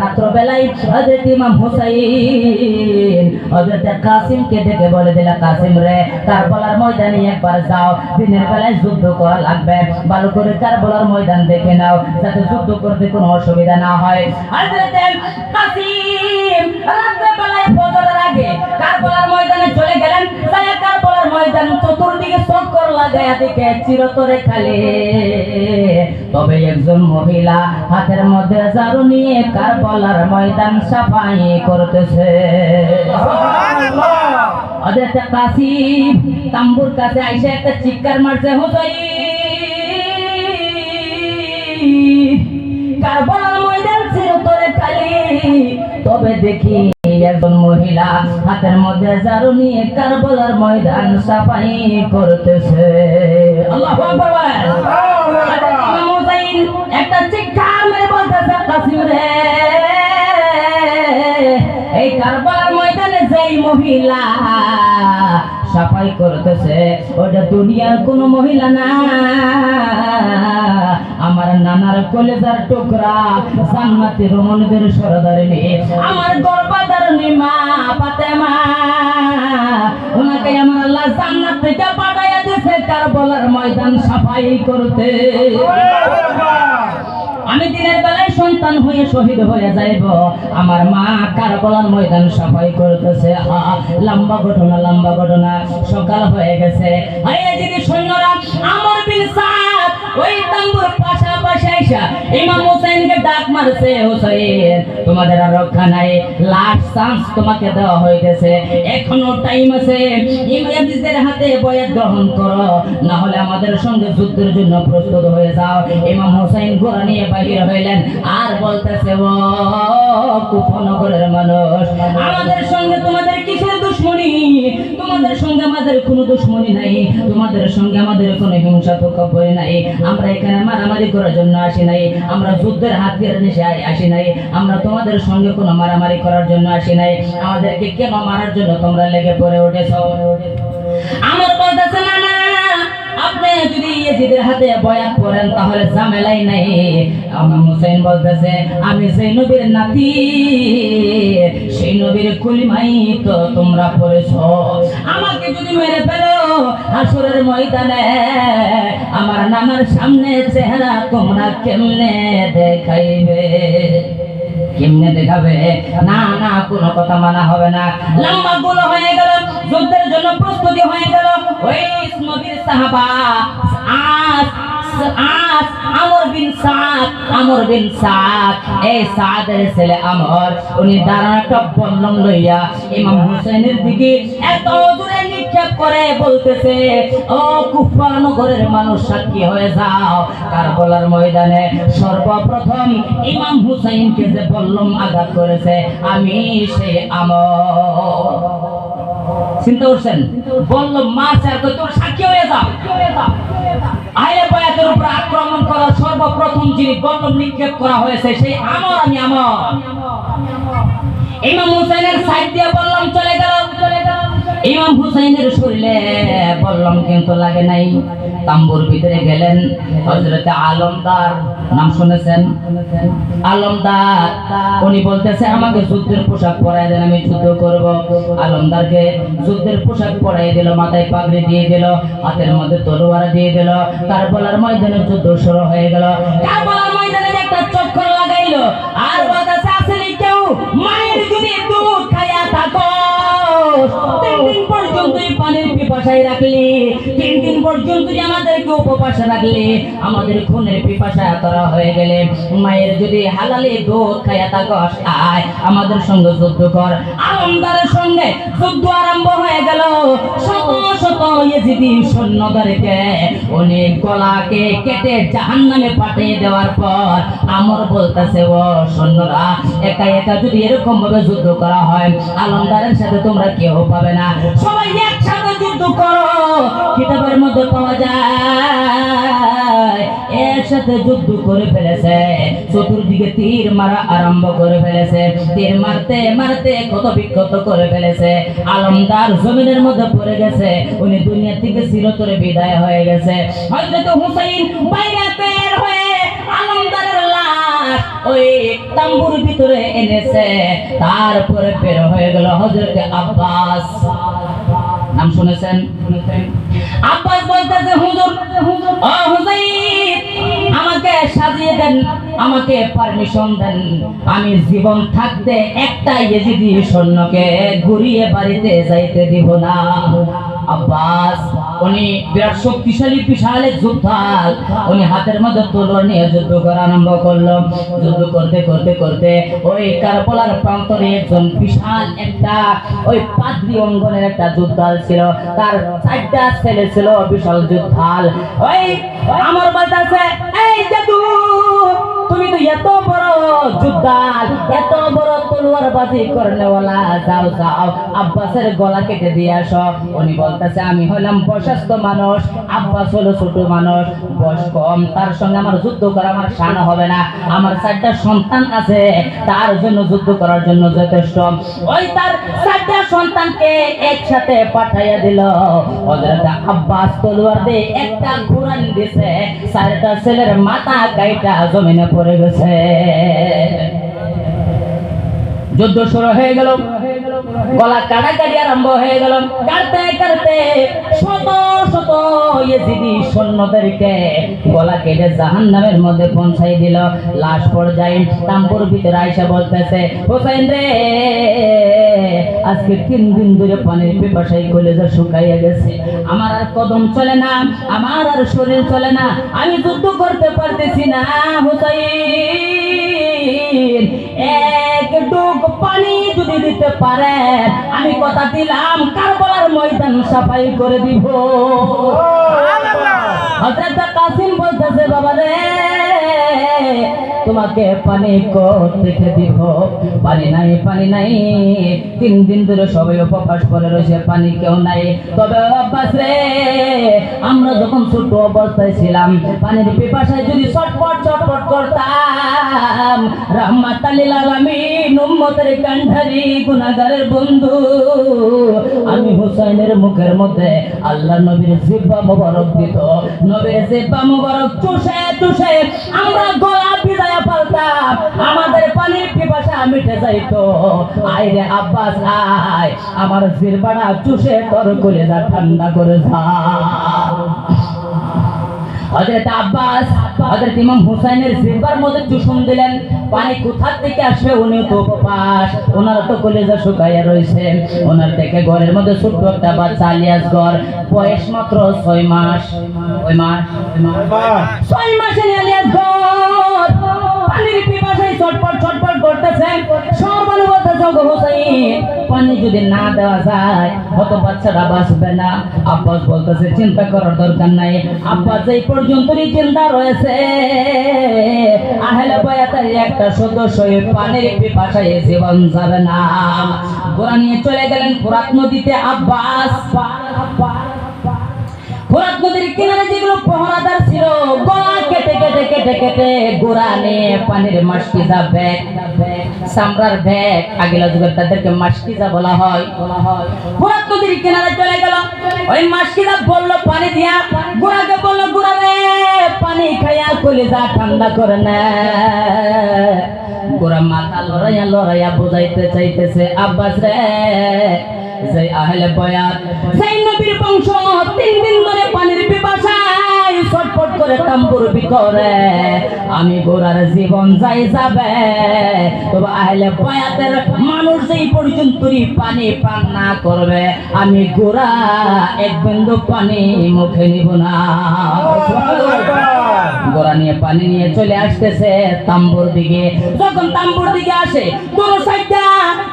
Speaker 1: রাত্র বেলায় হযরত ইমাম হুসাইন হযরত কাসিমকে ডেকে বলে দিল, কাসিম রে, কারবালার ময়দানে একবার যাও, দিনের বেলায় যুদ্ধ করা লাগবে, ভালো করে কারবালার ময়দান দেখে নাও, যাতে যুদ্ধ করতে কোনো অসুবিধা না হয়। হযরত কাসিম রাত্রে বেলায় ফজরের আগে কারবালার ময়দানে চলে গেলেন। তাই কারবালার ময়দান চতুর্দিকে চক্কর লাগায়া দেখে চিরতরে খালি, তবে একজন মহিলা হাতের মধ্যে ঝাড়ু নিয়ে কারবালার ময়দান সাফাই করতেছে। সুবহানাল্লাহ। হযরত কাসিম তাম্বুর কাছে আইসা একটা চিৎকার মারছে, হুসাইন, কারবালার ময়দান চিরতরে খালি, তবে দেখি একজন মহিলা হাতের মধ্যে ঝাড়ু নিয়ে কারবালার ময়দান সাফাই করতেছে। আল্লাহু আকবার। ইমাম হুসাইন একটা চিৎকার মেরে বলতেছে, কাসিম রে, এই কারবালার ময়দানে যেই মহিলা সাফাই করতেছে ওটা দুনিয়ার কোন মহিলা না, আমার নানার কলেজার টুকরা, জান্নাতের রমণীদের সরদারিনী, আমার গর্ভধারিণী মা ফাতেমা, ওনাকে আমার আল্লাহ জান্নাত থেকে পাঠাইয়া দিয়েছে কারবালার ময়দান সাফাই করতে। আমি দিনের বেলায় সন্তান হয়ে শহীদ হয়ে যাইব, আমার মা কারবালার ময়দান সাফাই করতেছে। লম্বা ঘটনা, লম্বা ঘটনা। সকাল হয়ে গেছে, যদি সৈন্যরা আমর বিন সাদ ওই তাম্বুর পাশাপাশি আইসা ইমাম হুসাইনকে ডাক মারছে, হুসাইন তোমাদের আর রক্ষা নাই, লাস্ট চান্স তোমাকে দেওয়া হইতেছে, এখনো টাইম আছে, ইমামদের হাতে বয়াত গ্রহণ করো, না হলে আমাদের সঙ্গে যুদ্ধের জন্য প্রস্তুত হয়ে যাও। ইমাম হুসাইন ঘোড়া নিয়ে বাহির হইলেন, আর বলতেছে, ও কুফনগরের মানুষ, আমাদের সঙ্গে তোমাদের কিসের দুশ্মনী, তোমাদের সঙ্গে আমাদের কোনো দুশ্মনী নাই, তোমাদের সঙ্গে আমাদের কোনো হিংসা তকব্বর নাই। আমরা এখানে মারামারি করার জন্য আসি নাই, আমরা যুদ্ধের হাতিয়ার নিয়ে আসি নাই, আমরা তোমাদের সঙ্গে কোনো মারামারি করার জন্য আসি নাই। আমাদেরকে কেন মারার জন্য তোমরা লেগে পড়ে উঠেছ? আমার বলতেছে না না, আপনি যদি ইয়েজিদের হাতে বয়াত করেন তাহলে ঝামেলাই নাই। ইমাম হুসাইন বলতেছে আমি সেই নবীর নাতি, সেই নবীর কলিমাই তো তোমরা পড়েছো। আমাকে যদি মেরে ফেলো হাসরের ময়দানে আমার নানার সামনে চেহারা তোমরা কেমনে দেখাইবে? কেমনে দেখাবে? না না, কোনো কথা মানা হবে না। লম্বা গুলো হয়ে গেল, যুদ্ধের জন্য প্রস্তুতি হয়ে গেল। ওই নবীর সাহাবা আমর বিন সাদ, এই সাদের ছেলে আমর, উনি দাঁড়ানো একটা বল্লম লইয়া ইমাম হুসাইনের দিকে এত দূরে নিক্ষেপ করে বলতেছে, ও কুফা নগরের মানুষ সাক্ষী হয়ে যাও, কারবালার ময়দানে সর্বপ্রথম ইমাম হুসাইনকে যে বল্লম আঘাত করেছে আমি সেই আমর। চিন্তা করছেন? বললো মারছে আর তোর সাক্ষী হয়ে যাও। আহলে বায়াতের উপর আক্রমণ করার সর্বপ্রথম যিনি বল্লম নিক্ষেপ করা হয়েছে সেই আমর, আমি আমর। ইমাম হুসাইনের সাইড দিয়ে বললাম চলে গেল। ইমাম হুসাইনের শরীরে বললাম কিন্তু লাগে নাই। তাম্বুর ভিতরে গেলেন হযরতে আলমদার, নাম শুনেছেন? আলমদার, উনি বলতেছে আমাকে যুদ্ধের পোশাক পরাই দেন, আমি যুদ্ধ করব। আলমদারকে যুদ্ধের পোশাক পরাই দিল, মাথায় পাগড়ি দিয়ে দিল, হাতের মধ্যে তলোয়ার দিয়ে দিল। কারবালার ময়দানে যুদ্ধ শুরু হয়ে গেল। কারবালার ময়দানে একটা চক্কর লাগাইলো আর বলতেছে আসলে কেউ মায়ের যদি দুধ খাইয়া থাকো 3 দিন পর্যন্ত পানির পিপাসায় রাখলি, 3 দিন পর্যন্ত আমাদেরকে উপবাসে রাখলি, আমাদের খুনের পিপাসা এতটা হয়ে গেলে মায়ের যদি হালালি দুধ খাইয়া থাকো আয় আমাদের সঙ্গে যুদ্ধ কর। আলমদারের সঙ্গে যুদ্ধ আরম্ভ হয়ে গেল। শত শত ইয়েজিদি সৈন্যদেরকে উনি গলাকে কেটে জাহান্নামে পাঠিয়ে দেওয়ার পর আমর বলতেছে, ও সৈন্যরা, একা একা যদি এরকম ভাবে যুদ্ধ করা হয় আলমদারের সাথে তোমরা কেউ পাবে না, সবাই একসাথে যুদ্ধ করো। কিতাবের মধ্যে পাওয়া যায় একসাথে যুদ্ধ করে ফেলেছে, চতুর্দিকে তীর মারা আরম্ভ করে ফেলেছে, তীর মারতে মারতে কত বিক্ষত করে ফেলেছে। আলমদার জমিনের মধ্যে পড়ে গেছে, উনি দুনিয়া থেকে চিরতরে বিদায় হয়ে গেছে। হযরত হুসাইন বাইরে বের হয়ে আলমদারের লাশ ওই তাম্বুর ভিতরে এনেছে, তারপরে বের হয়ে গেল হযরত আব্বাস, নাম শুনেছেন? আব্বাস বলতেছে, হুজুর ও হুসাইন, আমাকে সাজিয়ে দেন, আমাকে পারমিশন দেন, আমি জীবন থাকতে একটা ইয়েজিদি সৈন্যকে ঘুরিয়ে বাড়িতে যাইতে দিব না। আব্বাস উনি বিরাট শক্তিশালী বিশাল যোদ্ধা, উনি হাতের মধ্যে তলোয়ার নিয়ে যুদ্ধ করা আরম্ভ করলো। যুদ্ধ করতে করতে করতে ওই কারবালার প্রান্তরে একজন বিশাল একটা ওই পাদ্রী অঙ্গনের একটা যোদ্ধা ছিল, তার 4টা ছেলে ছিল বিশাল যোদ্ধা। ওই আমার বলতেছে, এই জাদু তুমি তো এত বড় যোদ্ধা, এত বড় তলোয়ার বাজি করনেওয়ালা, যাও যাও আব্বাসের গলা কেটে দিয়ে আসো। উনি বলতেছে, আমি হলাম বয়স্ক মানুষ, আব্বাস হলো ছোট মানুষ, বয়স কম, তার সঙ্গে আমার যুদ্ধ করা আমার শান হবে না, আমার 4টা সন্তান আছে, তার জন্য যুদ্ধ করার জন্য যথেষ্ট। ওই তার 4টা সন্তানকে একসাথে পাঠাইয়া দিল। হযরত আব্বাস তলোয়ার দিয়ে একটা ঘুরান দিছে, 4টা ছেলের মাথা কাইটা জমিনে পড়ে গেছে। যুদ্ধ শুরু হয়ে গেল, গলা কাটাকাটি আরম্ভ হয়ে গেল। কাটতে কাটতে শত শত ইয়েজিদি সৈন্যদেরকে গলা কেটে জাহান্নামের মধ্যে পৌঁছাই দিল। লাশ পর্যায়ে তাম্বুর ভিতরে আইসা বলতেছে, হুসাইন রে, আজকে 3 দিন ধরে পানির পিপাসায় কলেজা শুকাইয়া গেছে, আমার আর কদম চলে না, আমার আর শরীর চলে না, আমি যুদ্ধ করতে পারতেছি না। হুসাইন, এক ডুব পানি যদি দিতে পারেন আমি কথা দিলাম কারবালার ময়দান সাফাই করে দিব। হযরত কাসিম বলতেছে, বাবা রে, তোমাকে পানি কোত্থেকে দিব? পানি নাই, পানি নাই। 3 দিন ধরে সবাই উপবাস করে রয়েছে, পানি কেউ নাই। তবে আব্বাস রে, আমরা যখন ছোট অবস্থায় ছিলাম, পানির পিপাসায় যদি ছটফট ছটফট করতাম, রাহমাতাল লিল আলামিন উম্মতের কান্ডারি গুনাহগারের বন্ধু, আমি হুসাইনের মুখের মধ্যে আল্লাহর নবীর জিহ্বা মোবারক দিত, নবীর জিহ্বা মোবারক চুষে চুষে আমরা গলা ভিজায়া ফেলতাম, আমাদের পানির পিপাসা মিটে যাইতো। আয় রে আব্বাস আয়, আমার জিহ্বাটা চুষে তোর কলিজা ঠান্ডা করে যা। হযরত আব্বাস হযরত ইমাম হুসাইনের জিহ্বার মধ্যে চুষুন দিলেন। পানি কোথা থেকে আসবে? উনি তো উপবাস, ওনার তো কলিজা শুকাইয়া রয়েছে। ওনার থেকে ঘরের মধ্যে ছোট্ট একটা বাচ্চা আলিয়াস ঘর, বয়স মাত্র 6 মাস। 6 মাসের আলিয়াস ঘর পানির পিপাসায় ছটফট ছটফট করতেছে। সর্বানু বলতেছে, ওগো হুসাইন, পানি যদি না দেওয়া যায় হয়তো বাচ্চাটা বাঁচবে না। আব্বাস বলতেছে, চিন্তা করার দরকার নাই। আব্বাস এই পর্যন্তই চিন্তা রয়েছে, আহলে বায়াতের একটা সদস্য পানির পিপাসায় জীবন যাবে না। ঘোড়া নিয়ে চলে গেলেন ফোরাত নদীতে। আব্বাস ফোরাত নদীর কিনারে যেগুলো পহরাদার ছিল, গলা কেটে কেটে কেটে কেটে ঘোড়া নিয়ে পানির মাসকিজা ব্যাগ, সামরার ব্যাগ, আগেলা যুগের তাদেরকে মাসকিজা বলা হয়। ফোরাত নদীর কিনারে চলে গেল। ওই মাসকিজা বলল পানি দিয়া, ঘোড়াকে বলল, ঘোড়া রে পানি খাইয়া কলিজা ঠান্ডা করে না। ঘোড়া মাথা লড়াইয়া লড়াইয়া বুঝাইতে চাইতেছে, আব্বাস রে, যে আহলে বায়াত, সেই নবীর বংশ 3 দিন ধরে পানির পিপাসায় ছটফট করে তাম্বুর ভিতরে, আমি ঘোড়ার জীবন যাই যাবে। তবে আহলে বায়াতের মানুষ যেই পর্যন্ত পানি পান না করবে, আমি ঘোড়া এক বিন্দু পানি মুখে নিব না। ঘোড়া নিয়ে পানি নিয়ে চলে আসতেছে তাম্বুর দিকে। যখন তাম্বুর দিকে আসে, তোর সাইডটা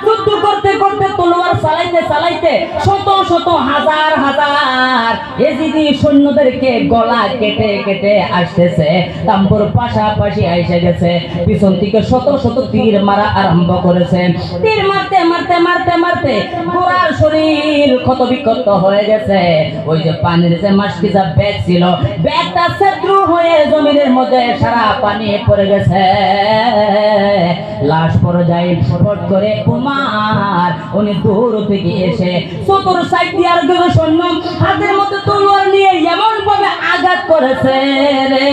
Speaker 1: যুদ্ধ করতে করতে তলোয়ার চালাইতে চালাইতে শত শত হাজার হাজার এজিদি সৈন্যদেরকে গলা কেটে কেটে আসতেছে। তাম্বুর পাশাপাশি এসে গেছে, পিছন থেকে শত শত তীর মারা আরম্ভ করেছে। তীর মারতে মারতে মারতে মারতে ঘোড়ার শরীর ক্ষত বিক্ষত হয়ে গেছে। ওই যে পানির যে মাসকিজা ব্যাগ ছিল, ব্যাগটা শত্রু হয়ে জমিনের মধ্যে সারা পানি পড়ে গেছে। লাশ পর্যায়ে ফট করে উমার উনি দূর থেকে এসে চতুর সাইড দিয়ে আর সৈন্য হাতের মধ্যে তলোয়ার নিয়ে এমন ভাবে আঘাত করেছে রে,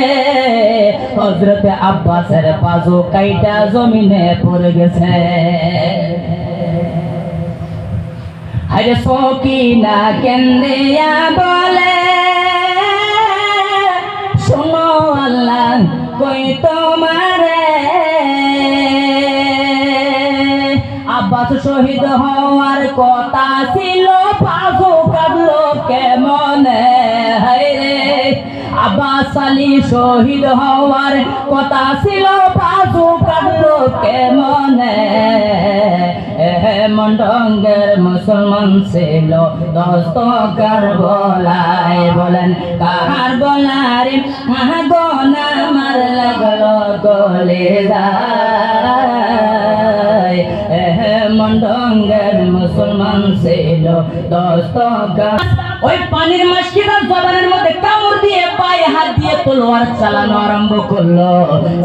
Speaker 1: হযরত আব্বাসের বাজু কাইটা জমিনে পড়ে গেছে। আরে সকিনা কেন্দিয়া বলে, শোনো আল্লাহ কই তোমারে, আব্বাস শহীদ হওয়ার কথা ছিল, বাজু কাটলো কেমনে? হায়রে, আব্বাস আলী শহীদ হওয়ার কথা ছিল, বাজু কাটলো কেমনে? মন্ডঙ্গের মুসলমান ছিল দস্তকার বলায়, বলেন কার বলারে গোনা মার লাগলো কলিজা। মন্ডঙ্গের মুসলমান ছিল দস্তকার। ওই পানির মাসকিদার জবানের মধ্যে কামড় দিয়ে পায়ে হাত দিয়ে তলোয়ার চালানো আরম্ভ করলো।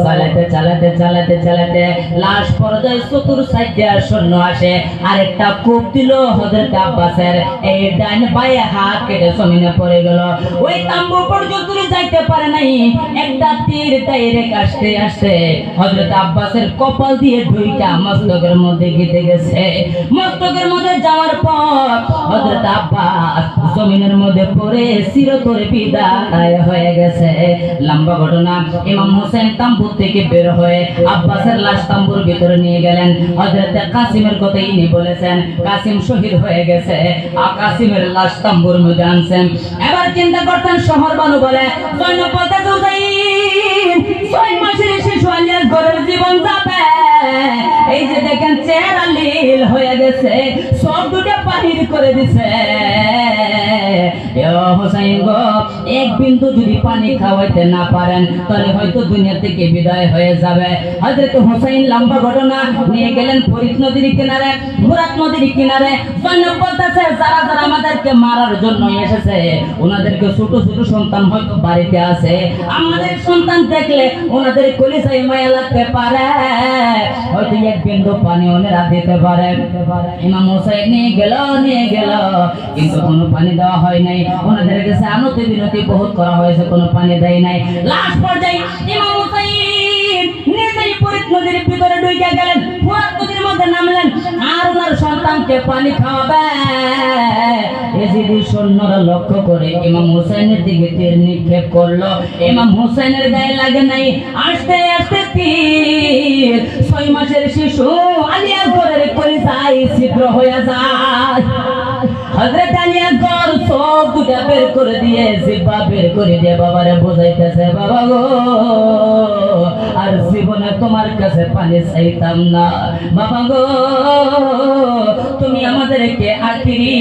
Speaker 1: চালাতে চালাতে চালাতে চালাতে লাশ পর্যায়ে চতুর সাইড দিয়ে সৈন্য আসে, আরেকটা কূপ দিল হযরত আব্বাসের, এই ডান পায়ে হাত কেটে জমিনে পড়ে গেল। ওই তাম্বু পর্যন্ত যাইতে পারে নাই। একটা তীর ডাইরেক্ট আসতে আসতে হযরত আব্বাসের কপাল দিয়ে ঢুইকা মস্তকের মধ্যে গেঁথে গেছে। মস্তকের মধ্যে যাওয়ার পর হযরত আব্বাস জমিনের মধ্যে পড়ে চিরতরে বিদায় হয়ে গেছে। লম্বা ঘটনা। ইমাম হোসেন তাম্বু থেকে বের হয়ে আব্বাসের লাশ তাম্বুর ভিতরে নিয়ে গেলেন। হযরত কাসিমের কথা ইনি বলেছেন, কাসিম শহীদ হয়ে গেছে, আর কাসিমের লাশ তাম্বুর মধ্যে আনছেন। এবার চিন্তা করতেন শহর বানু বলে, সৈন্য বলতে হুসাইন 6 মাসের শিশু আলিয়াস ঘরের জীবন যাবে। এই যে দেখেন চেহারা লীল হয়ে গেছে, সব দুটো বাহির করে দিছে। হোসাইন গো, এক বিন্দু যদি পানি খাওয়াইতে না পারেন তাহলে হয়তো দুনিয়া থেকে বিদায় হয়ে যাবে। হযরত হোসাইন লম্বা ঘটনা নিয়ে গেলেন ফরিদ নদীর কিনারে, ফুরাত নদীর কিনারে। জয়নব বলতেছে যারা যারা আমাদেরকে মারার জন্য এসেছে ওনাদেরকে ছোট ছোট সন্তান হয়তো বাড়িতে আছে, আমাদের সন্তান দেখলে ওনাদের কলিজায় মায়া লাগতে পারে, হয়তো এক বিন্দু পানি ওনারা দিতে পারে। ইমাম হোসাইন নিয়ে গেল কিন্তু কোনো পানি দেওয়া হয় নাই। ওনাদের কাছে আনতি বিনতি বহুত করা হয়েছে, কোনো পানি দেয় নাই। লাস্ট পর্যায়ে ইমাম হোসাইন নিজেই ফরিদ নদীর ভিতরে ঢুকে গেলেন, ফুরাত নদীর মধ্যে নামলেন আর ওনার সন্তানকে পানি খাওয়াবে। এজিদি সৈন্যরা লক্ষ্য করে ইমাম হোসাইনের দিকে তীর নিক্ষেপ করলো। ইমাম হোসাইনের গায়ে লাগে নাই, আস্তে আস্তে তীর 6 মাসের শিশু আলী আকবরের কলিজায় ছিদ্র হয়ে যায়। হযরত আলী আকবর চোখ দুটা বের করে দিয়ে, জিহ্বা বের করে দিয়ে বাবারে বোঝাইতেছে, বাবা গো আর জীবনে তোমার কাছে পানি চাইতাম না, বাবা গো তুমি আমাদেরকে আখিরি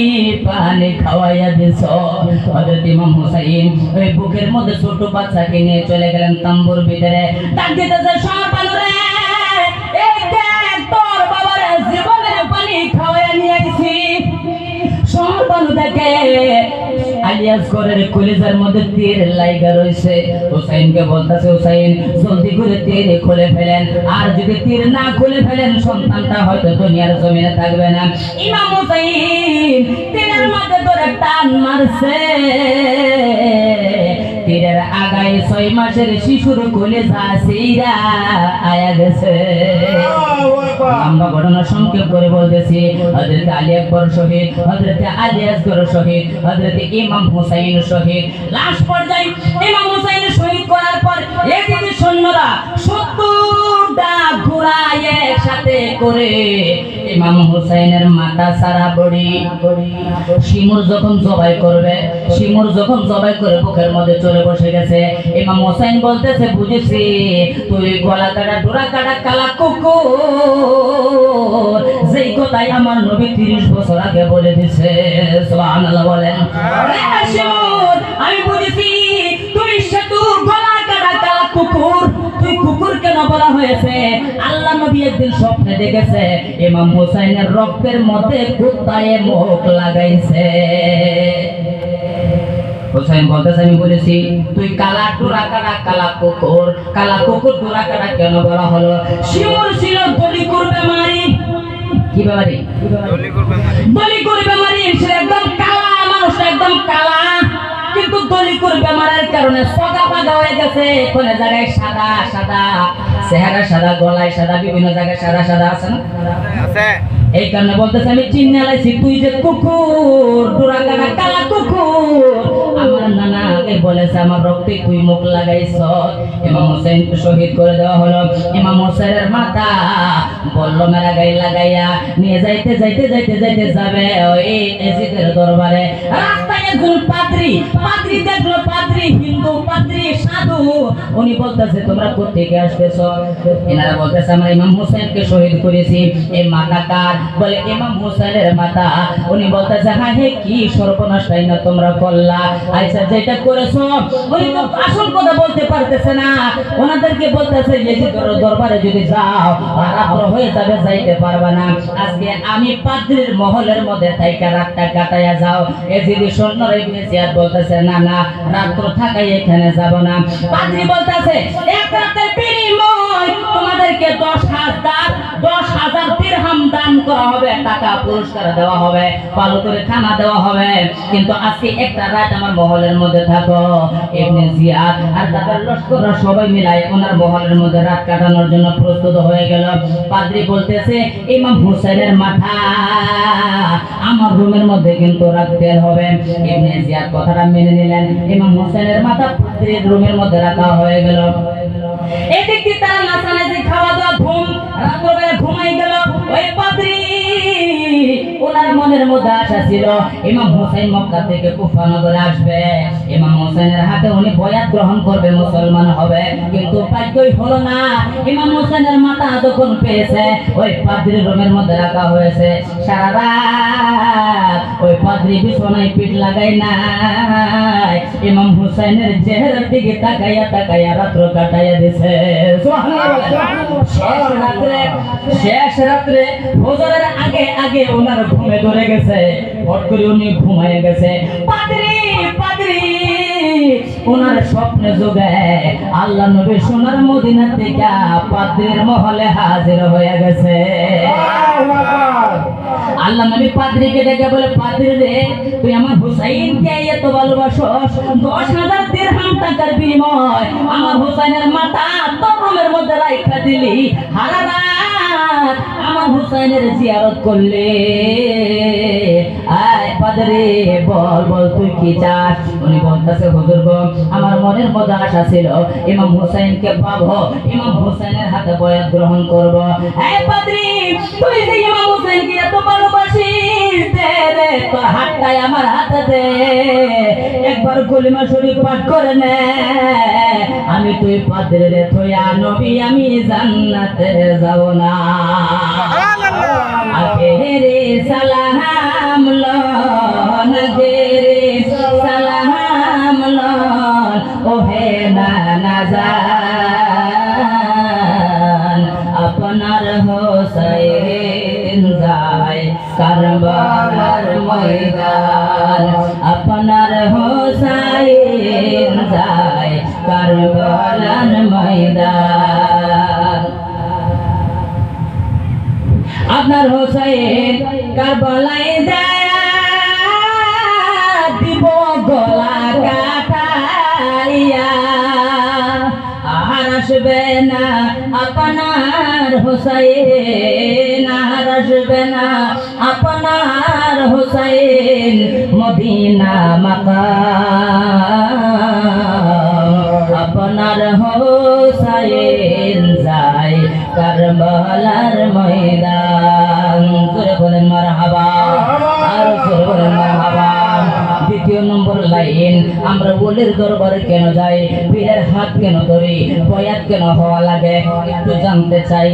Speaker 1: পানি খাওয়াইয়া দিছ। হযরত ইমাম হোসাইন ওই বুকের মধ্যে ছোট বাচ্চাকে নিয়ে চলে গেলেন তাম্বুর ভিতরে। ডাক দিতেছে, সরবানু রে, এই দেখ তোর বাবারে জীবনের পানি খাওয়াইয়া নিয়ে আইছি। সরবানু দেখে আলী আসগরের কলিজার মধ্যে তীর লাইগা রয়েছে। হোসাইনকে বলতেছে, হোসাইন জলদি করে তীর খুলে ফেলেন, আর যদি তীর না খুলে ফেলেন সন্তানটা হয়তো দুনিয়ার জমিনে থাকবে না। ইমাম হোসাইন তীরের মধ্যে ধরে টান মারছে, তীরের আগায় 6 মাসের শিশুর কলিজা ছিঁড়া আয়া গেছে। লম্বা ঘটনা সংক্ষেপ করে বলতেছি, হযরত আলী আকবর শহীদ, হযরত আলী আসগর শহীদ, হযরত ইমাম হোসাইন শহীদ। লাস্ট পর্যায়ে ইমাম হোসাইন শহীদ করার পর এদিকে সৈন্যরা 70টা ঘোড়া একসাথে করে ইমাম হোসাইনের মাথা সারা বড়ি শিমুর যখন জবাই করে বুকের মধ্যে চলে বসে গেছে। ইমাম হোসাইন বলতেছে, বুঝেছি তুই গলা কাটা ডোরা কাটা কালা কুকুর, যেই কথাই আমার নবী 30 বছর আগে বলে দিছে। সুবহানাল্লাহ বলেন। আমি বুঝেছি তুই সেতু গলা কাটা কালা কুকুর, তুই কুকুর কেন বলা হয়েছে? আল্লাহ নবী একদিন স্বপ্নে দেখেছে ইমাম হোসাইনের রক্তের মধ্যে কুত্তায় মুখ লাগাইছে। হোসাইন বলতেছে, আমি বলেছি তুই কালা ডোরা কাটা কালা কুকুর ডোরা কাটা কেন বলা হলো? শিমুর ছিল দলিকুর বেমারি। কি বেমারি? দলিকুর বেমারি। সে একদম কালা মানুষ, একদম কালা, কিন্তু দলিকুর বেমারের কারণে সগা পাগা হয়ে গেছে। কোন জায়গায় সাদা সাদা চেহারা, সাদা গলায় সাদা, বিভিন্ন জায়গায় সাদা সাদা আছে না? আছে। এই কারণে বলতেছে আমি চিন্না লাইছি তুই যে কুকুর ডোরা কাটা কালা কুকুর, আমার নানা বলেছে আমার রক্তে তুই মুখ লাগাইছ। ইমাম হোসেন শহীদ করে দেওয়া হলো। ইমাম হোসেনের মাথা বলল মেরা গায়ে লাগাইয়া নিয়ে যাইতে যাবে ওই এজিদের দরবারে। রাস্তায় একজন পাদ্রী দেখলো, হিন্দু পাদ্রী সাধু। উনি বলতেছে তোমরা কোত্থেকে আসতেছ? এনারা বলতেছে আমরা ইমাম হোসেনকে শহীদ করেছি। এই মাথা কার? বলে ইমাম হোসেনের মাথা। উনি বলতেছে হ্যাঁ হে কি সর্বনাশটাই না তোমরা করলা। আচ্ছা যেটা করেছো, উনি তো আসল কথা বলতে পারতেছে না। ওনাদেরকে বলতেছে এজিদের দরবারে যদি যাও রাত্র হয়ে যাবে, যাইতে পারবে না। আজকে আমি পাদ্রীর মহলের মধ্যে থাইকা রাতটা কাটাইয়া যাও। এজিদি সৈন্যরা ইবনে জিয়াদ বলতেছে না না, রাত্র থাকাই এখানে যাব না। পাদ্রী বলতেছে এক রাতের বিনিময় তোমাদেরকে 10,000 দিরহাম দান করা হবে, টাকা পুরস্কার দেওয়া হবে, ভালো করে খানা দেওয়া হবে, কিন্তু আজকে একটা রাত আমার মহলের মধ্যে থাকো। ইবনে জিয়াদ আর তাদের লস্কররা সবাই মিলাই ওনার মহলের মধ্যে রাত কাটানোর জন্য প্রস্তুত হয়ে গেল। পাদ্রী বলতেছে ইমাম হোসেনের মাথা আমার রুমের মধ্যে কিন্তু রাখতে হবে। ইবনে জিয়াদ কথাটা মেনে নিলেন। ইমাম হোসেনের মাথা পাদ্রীর রুমের মধ্যে রাখা হয়ে গেল। এদিক দিয়ে তারা নাচানাচি খাওয়া দাওয়া ঘুম, রাত্রবেলা ঘুমাই গেল। ওই পাদ্রী ওনার মনের মধ্যে আশা ছিল ইমাম হোসেন মক্কা থেকে কুফা নগরে আসবে, ইমাম হোসেনের হাতে উনি বয়াত গ্রহণ করবে, মুসলমান হবে। কিন্তু ভাগ্যই হলো না। ইমাম হোসেনের মাথা যখন পেয়েছে ওই পাদ্রীর রুমের মধ্যে রাখা হয়েছে, সারা রাত ওই পাদ্রী বিছানায় পিঠ লাগাই নাই, ইমাম হোসেনের চেহারার দিকে তাকাইয়া তাকাইয়া রাত্র কাটাইয়া দিছে। শেষ রাত্রে ফজরের আগে আগে ওনার ঘুমে ধরে গেছে, হট করে উনি ঘুমায় গেছে। পাদ্রী পাদ্রী ওনার স্বপ্নে যোগে আল্লাহ নবী সোনার মদিনা থেকে পাদ্রীর মহলে হাজির হয়ে গেছে। আল্লাহ নবী পাদ্রীকে ডেকে বলে, পাদ্রী রে, তুই আমার হুসাইনকে এত ভালোবাসস, 10,000 দিরহাম টাকার বিনিময় আমার হুসাইনের মাথা তরমের মধ্যে রাইখা দিলি, সারা রাত আমার হুসাইনের জিয়ারত করলে। আয় পাদ্রী, বল বল তুই কি চাস? উনি বলতেছে, হুজুর গো, আমার মনের মধ্যে আশা ছিল ইমাম হুসাইনকে পাবো, ইমাম হুসাইনের হাতে বয়াত গ্রহণ করব। এই পাদ্রী, তুই যে ইমাম হুসাইনকে এত ভালোবাসিস, দে দে তোর হাতটাই আমার হাতে দে, একবার কলিমা শরীফ পাঠ করে নে, আমি তুই পাদ্রী রে থইয়া নবী আমি জান্নাতে যাব না। আখেরে সালাম লন গেরে সালাম লন ওহে নানা জান, আপনার হোসেন যায় কারবালার ময়দান, আপনার হোসেন যায় কারবালার ময়দান। আপনার হোসেন কারবালায় যায় দিব গলা কাটাইয়া, আর আসবে না আপনার হোসেন, আর আসবে না আপনার হোসেন মদিনা মাকাম, আপনার হোসেন যায় কারবালার ময়দান। জোরে বলেন মারহাবা, আর জোরে বলেন মারহাবা। দ্বিতীয় নম্বর লাইন, আমরা ওলির দরবারে কেন যাই, পীরের হাত কেন ধরি, বয়াত কেন হওয়া লাগে, একটু জানতে চাই।